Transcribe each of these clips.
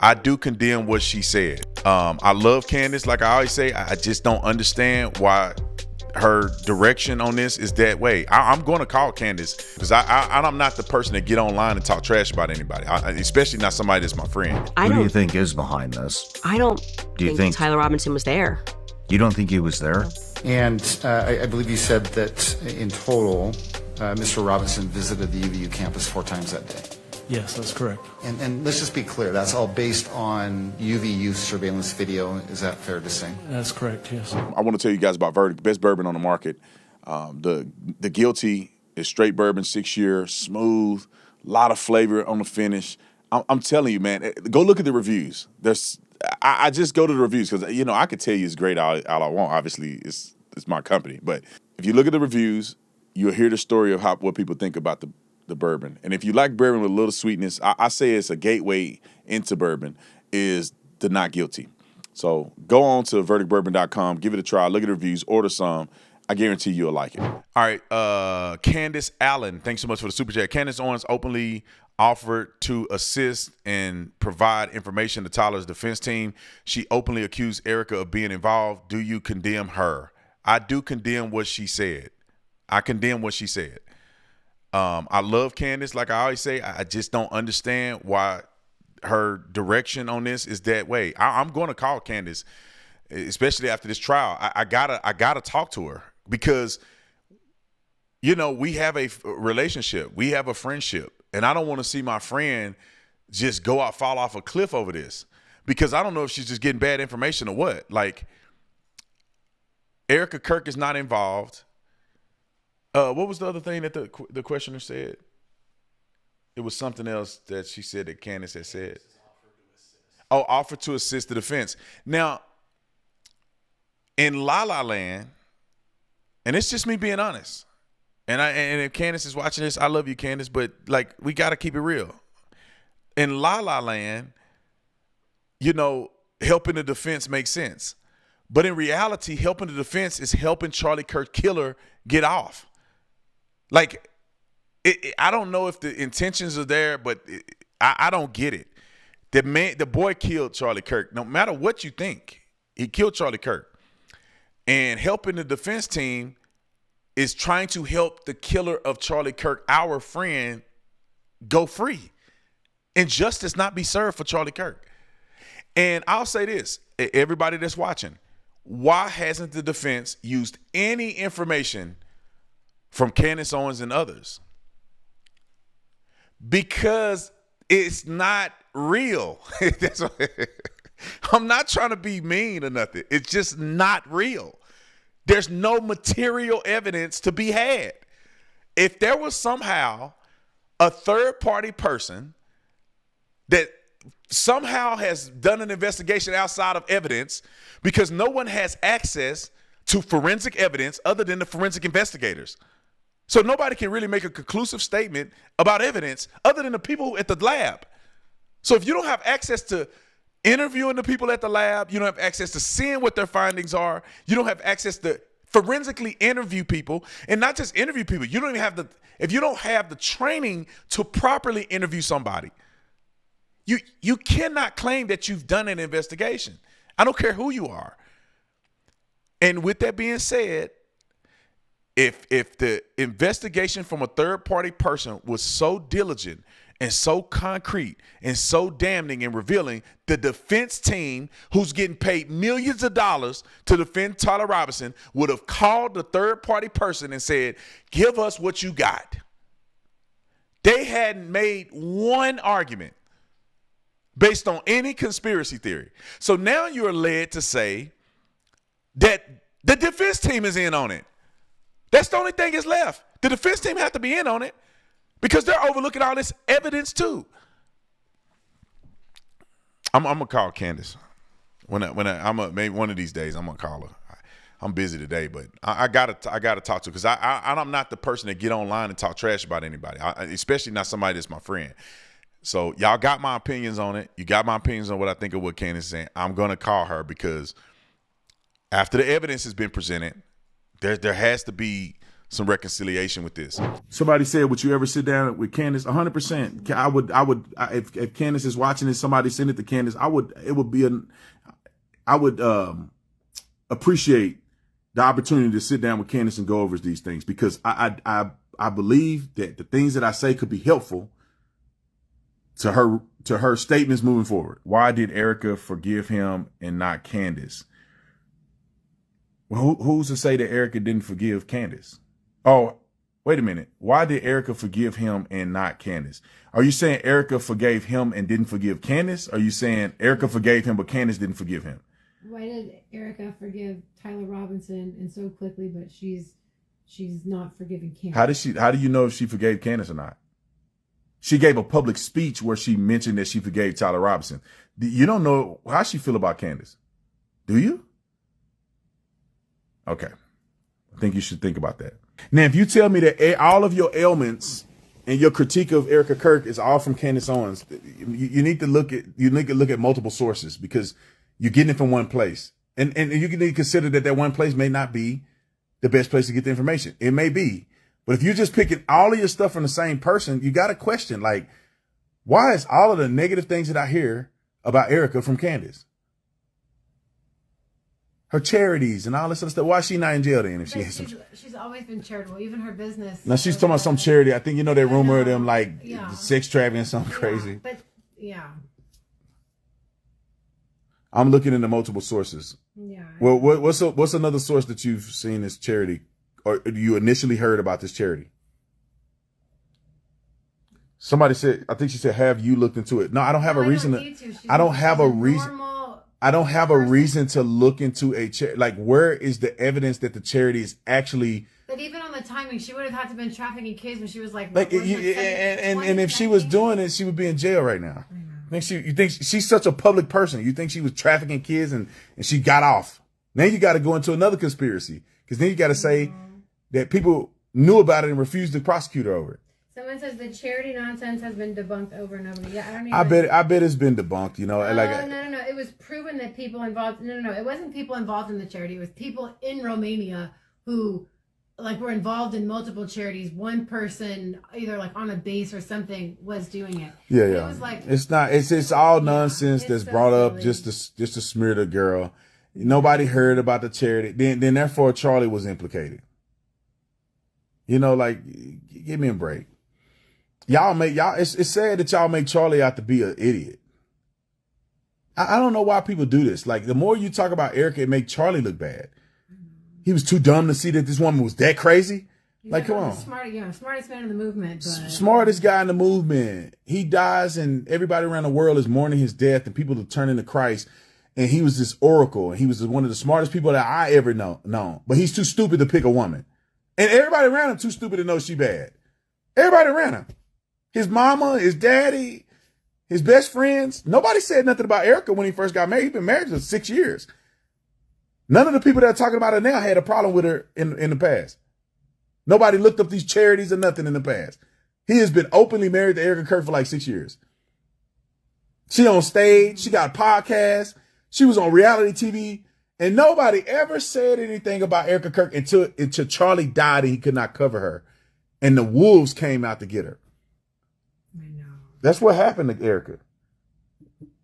I do condemn what she said. I love Candace, like I always say. I just don't understand why her direction on this is that way. I'm going to call Candace because I'm not the person to get online and talk trash about anybody, especially not somebody that's my friend. Who do you think is behind this? I don't Do you think Tyler Robinson was there. You don't think he was there? And I believe you said that in total, Mr. Robinson visited the UVU campus 4 times that day. Yes, that's correct. And let's just be clear, that's all based on UVU surveillance video. Is that fair to say? That's correct, yes. I want to tell you guys about Verdict, best bourbon on the market. The Guilty is straight bourbon, 6-year, smooth, a lot of flavor on the finish. I'm telling you, man, go look at the reviews. I just go to the reviews because, I could tell you it's great all I want. Obviously, it's my company. But if you look at the reviews, you'll hear the story of what people think about the bourbon. And if you like bourbon with a little sweetness, I say it's a gateway into bourbon, is the Not Guilty. So go on to verdictbourbon.com, give it a try, look at the reviews, order some. I guarantee you'll like it. All right, Candace Allen, thanks so much for the super chat. Candace Owens openly offered to assist and provide information to Tyler's defense team. She openly accused Erica of being involved. Do you condemn her? I do condemn what she said. I condemn what she said. I love Candace, like I always say. I just don't understand why her direction on this is that way. I'm going to call Candace, especially after this trial. I gotta talk to her because, we have a relationship, we have a friendship, and I don't want to see my friend just fall off a cliff over this because I don't know if she's just getting bad information or what. Like, Erica Kirk is not involved. What was the other thing that the questioner said? It was something else that she said that Candace had said. Oh, offer to assist the defense. Now, in La La Land, and it's just me being honest, and if Candace is watching this, I love you, Candace, but we got to keep it real. In La La Land, helping the defense makes sense. But in reality, helping the defense is helping Charlie Kirk killer get off. I don't know if the intentions are there, but I don't get it. The boy killed Charlie Kirk. No matter what you think, he killed Charlie Kirk. And helping the defense team is trying to help the killer of Charlie Kirk, our friend, go free. And justice not be served for Charlie Kirk. And I'll say this, everybody that's watching, why hasn't the defense used any information from Candace Owens and others? Because it's not real. I'm not trying to be mean or nothing. It's just not real. There's no material evidence to be had. If there was somehow a third-party person that somehow has done an investigation outside of evidence, because no one has access to forensic evidence other than the forensic investigators. So nobody can really make a conclusive statement about evidence other than the people at the lab. So if you don't have access to interviewing the people at the lab, you don't have access to seeing what their findings are, you don't have access to forensically interview people, and not just interview people, you don't even have if you don't have the training to properly interview somebody, you cannot claim that you've done an investigation. I don't care who you are. And with that being said, if the investigation from a third-party person was so diligent and so concrete and so damning and revealing, the defense team, who's getting paid millions of dollars to defend Tyler Robinson, would have called the third-party person and said, give us what you got. They hadn't made one argument based on any conspiracy theory. So now you're led to say that the defense team is in on it. That's the only thing that's left. The defense team have to be in on it because they're overlooking all this evidence too. I'm gonna call Candace maybe one of these days I'm gonna call her. I'm busy today, but I gotta talk to her because I'm not the person to get online and talk trash about anybody, especially not somebody that's my friend. So y'all got my opinions on it. You got my opinions on what I think of what Candace is saying. I'm gonna call her because after the evidence has been presented, there has to be some reconciliation with this. Somebody said, would you ever sit down with Candace? 100%. If Candace is watching this, somebody send it to Candace. I would appreciate the opportunity to sit down with Candace and go over these things, because I believe that the things that I say could be helpful to her statements moving forward. Why did Erica forgive him and not Candace? Well, who's to say that Erica didn't forgive Candace? Oh, wait a minute. Why did Erica forgive him and not Candace? Are you saying Erica forgave him and didn't forgive Candace? Are you saying Erica forgave him but Candace didn't forgive him? Why did Erica forgive Tyler Robinson and so quickly, but she's not forgiving Candace? How do you know if she forgave Candace or not? She gave a public speech where she mentioned that she forgave Tyler Robinson. You don't know how she feel about Candace, do you? Okay. I think you should think about that. Now, if you tell me that all of your ailments and your critique of Erica Kirk is all from Candace Owens, you need to look at multiple sources, because you're getting it from one place. And you need to consider that one place may not be the best place to get the information. It may be. But if you're just picking all of your stuff from the same person, you got to question, like, why is all of the negative things that I hear about Erica from Candace? Her charities and all this other stuff. Why is she not in jail then if she has some? She's always been charitable, even her business. Now she's talking about some charity. I think, that rumor of them like sex trafficking, something crazy. But yeah. I'm looking into multiple sources. Yeah. Well, what's another source that you've seen as charity, or you initially heard about this charity? Somebody said, I think she said, have you looked into it? No, I don't have a reason to. I don't have a reason. I don't have a reason to look into a charity. Like, where is the evidence that the charity is actually? But even on the timing, she would have had to have been trafficking kids when she was like. And if she was doing it, she would be in jail right now. You think she's such a public person? You think she was trafficking kids and she got off? Now you got to go into another conspiracy, because then you got to say that people knew about it and refused to prosecute her over it. Someone says the charity nonsense has been debunked over and over. Yeah, I bet it's been debunked. No. It was proven that people involved. No. It wasn't people involved in the charity. It was people in Romania who, were involved in multiple charities. One person, either on a base or something, was doing it. Yeah. It was it's not. It's all nonsense that's so brought up just to smear the girl. Nobody heard about the charity. Then therefore Charlie was implicated. Give me a break. It's sad that y'all make Charlie out to be an idiot. I don't know why people do this. Like, the more you talk about Erica, it make Charlie look bad. He was too dumb to see that this woman was that crazy. Come on. Smartest man in the movement. But... Smartest guy in the movement. He dies and everybody around the world is mourning his death and people are turning to Christ. And he was this oracle. And he was one of the smartest people that I ever known. But he's too stupid to pick a woman. And everybody around him too stupid to know she bad. Everybody around him. His mama, his daddy, his best friends. Nobody said nothing about Erica when he first got married. He's been married for 6 years. None of the people that are talking about her now had a problem with her in the past. Nobody looked up these charities or nothing in the past. He has been openly married to Erica Kirk for 6 years. She on stage. She got a podcast. She was on reality TV. And nobody ever said anything about Erica Kirk until Charlie died and he could not cover her. And the wolves came out to get her. I know. That's what happened to Erica.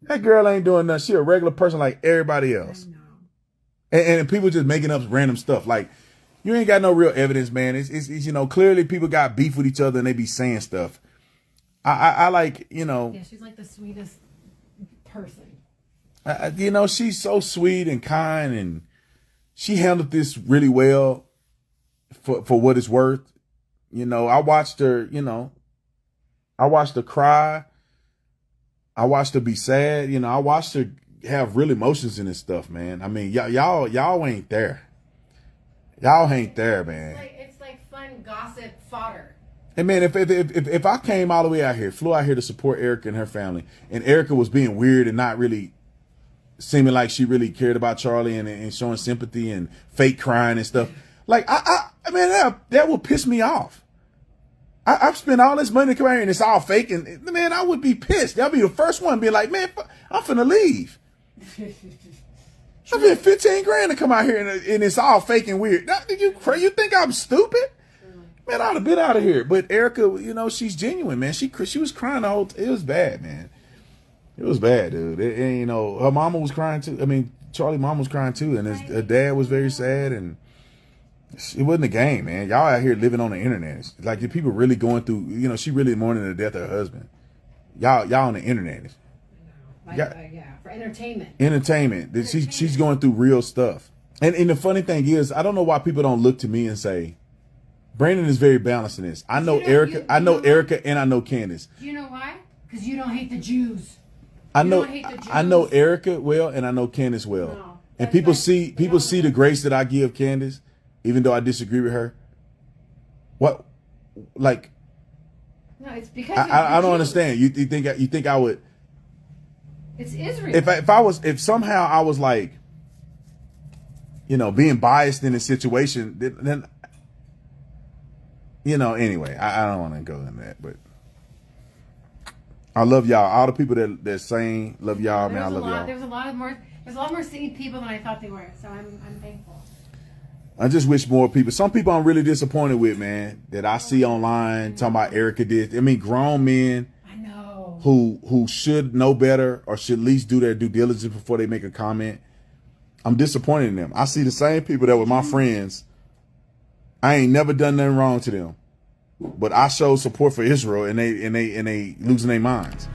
That girl ain't doing nothing. She a regular person like everybody else. I know. And people just making up random stuff. Like, you ain't got no real evidence, man. It's clearly people got beef with each other and they be saying stuff. I Yeah, she's like the sweetest person. She's so sweet and kind, and she handled this really well for what it's worth. I watched her, I watched her cry. I watched her be sad. I watched her have real emotions in this stuff, man. I mean, y'all ain't there. Y'all ain't there, man. It's like fun gossip fodder. And man, if I came all the way out here, flew out here to support Erica and her family, and Erica was being weird and not really seeming like she really cared about Charlie and showing sympathy and fake crying and stuff, that would piss me off. I've spent all this money to come out here and it's all fake, and man, I would be pissed. I'll be the first one being like, man, I'm finna leave. I spent $15,000 to come out here and it's all fake and weird. You think I'm stupid? Man, I'd have been out of here. But Erica, you know, she's genuine, man. She was crying the whole. It was bad, man. It was bad, dude. And, you know, her mama was crying too. I mean, Charlie's mom was crying too, and her dad was very sad. And it wasn't a game, man. Y'all out here living on the internet. It's like, the people really going through. You know, she really mourning the death of her husband. Y'all on the internet. Yeah, for entertainment. Entertainment. She's going through real stuff. And the funny thing is, I don't know why people don't look to me and say, Brandon is very balanced in this. I know Erica. I know Erica, and I know Candace. Do you know why? Because you don't hate the Jews. I know Erica well, and I know Candace well. No, and people see the grace that I give Candace, even though I disagree with her. What, like? No, it's because I don't understand. You think I would? It's Israel. If somehow I was like, you know, being biased in a situation, then you know. Anyway, I don't want to go into that, but I love y'all. All the people that sing, love y'all, man. I love y'all. There's a lot more singing people than I thought they were. So I'm thankful. I just wish more people. Some people I'm really disappointed with, man, that I see online talking about Erica did. I mean, grown men. I know. Who should know better or should at least do their due diligence before they make a comment. I'm disappointed in them. I see the same people that were my friends. I ain't never done nothing wrong to them, but I showed support for Israel, and they losing their minds.